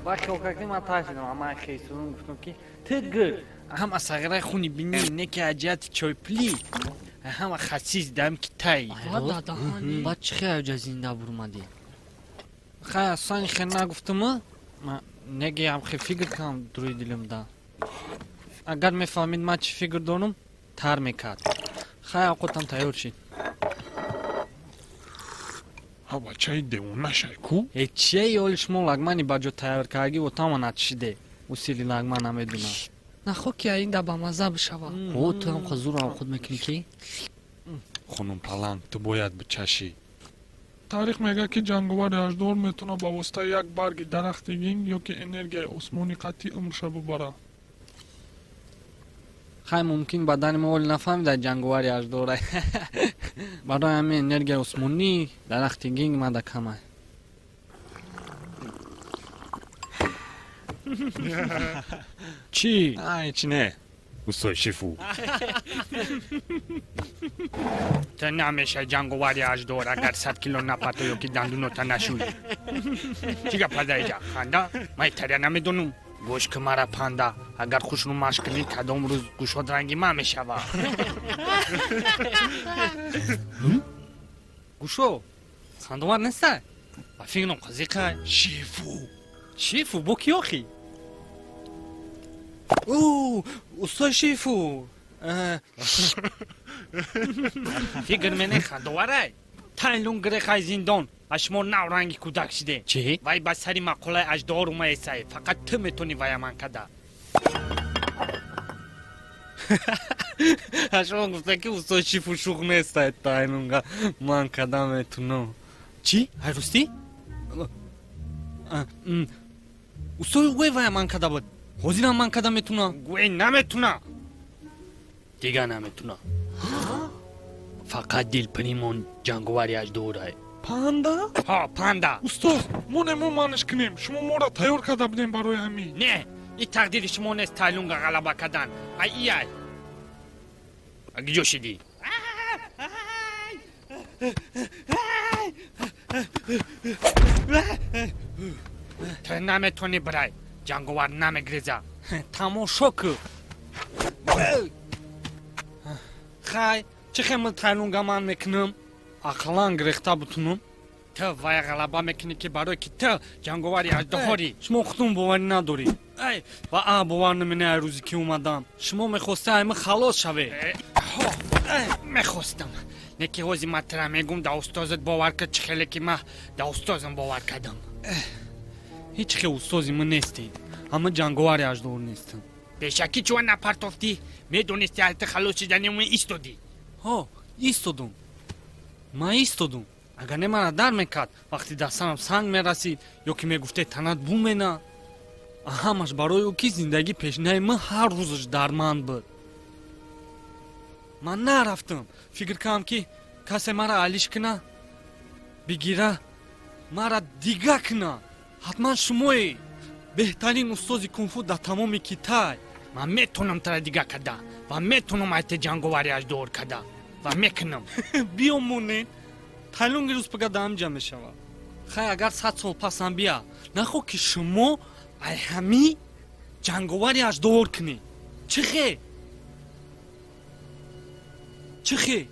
با شوکاکی ما تاشیدم اما خیسون گفتم که تگر هم صغیره خونی بینی نکی عجیت çöpli هم خسیز دم ki tay بعد چه خیلی از زنده برمادی خیلی اصلا خیلی نگفتم نگی هم خیلی فکر کنم دوری دلمده اگر میفهمید ما چی فکر دارم تر میکرد خیلی خودم تیار شید Hava çay de ona şayku. چیه اولش مو لگمانی با جو تیار کردی و تمام نتشیده اصیلی لگمان نمیدونم نخو که این دا با مزه بشوا او تو هم خزور هم خود میکنی کی؟ Xonum palang tu boyad bichashi. Tarix mega ki jangovar yajdor metuna ba vositayi yak bargi daraxtigin yoki energiya osmoni qati umrsha bubara. خیلی ممکن بدن ما ولی نفهمیده جنگواری اش دوره برای همین انرژی عثمانی درخت گینگ مده کمه چی؟ Ay ne? Usoy şefu. تو نمیشه جنگواری اش دوره اگر 100 کیلو نپاتو یکی دندونو تا نشوی چیگه پده ایجا خانده؟ من تریا نمیدونم گوش که مرا پانده اگر خوش رو مشکلی کدام روز گوشات رنگی ما میشوه گوشو خاندوار نیسته و فکرم قضیقه شیفو بو کی آخی اوه استاد شیفو فکر منه خاندواره تایلون گره خای زندان اشمور نو رنگی کودک شده چی؟ وای با سری مقاله اجدار اومه ایسای فقط تو میتونی وای من کده اشمور گفته که استاد شیفو شوق نیسته تایلونگا من کده میتونم چی؟ های رستی؟ استاد گوی وای من کده بود حوزیرم من کده میتونم گوی نمیتونم دیگه نمیتونم فقط دل پریمون جنگواری اجداره Panda? ها پاندا Ustoz, mo manishkinim. Shuma mora tayyor kada bidin baroy hami. نه این تقدیر شما نیست تایلونگا غلبه کردن ای اگه جو شدی تو نمیتونی برای جنگوار نمیگریزه تماشا که خای چه خیمل تایلونگا من میکنم اقلان گریخته بتونم تو وای غلبه میکنی که برای که تو جنگواری اجدهاری شما خودتون باوری نداری ای و باور نمینه روزی که اومدم شما میخواسته ایمه خلاص شوه میخواستم نه که حوزی مطرح میگم دا استازت باور کرد چه خیلی که من دا استازم باور کردم هیچ خیلی استازی من نیستید اما جنگواری اجدهار نیستم بشکی چون نپرتافتی میدونستی حالت خلاص شدنی من ایستادی ها ایستادم من ایستادم اگر نه من در میکرد وقتی دستانم سنگ میرسید یا که میگفته تنت بومینه همش برای او که زندگی پیشنه من هر روزش درمند بود من نرفتم فکر کنم که کسی مرا علیش کنه بگیره مرا دیگه کنه حتما شمایی بهترین استازی کنفو در تمام کیتای من میتونم تر دیگه کده و میتونم ایت جنگواری اجدهار کده و میکنم بیامونین تایلونگ روز پگه دام جمع شوه خیلی اگر 100 سال پسم بیا نخو که شما ای همی جنگواری اجدهار کنی چه خی؟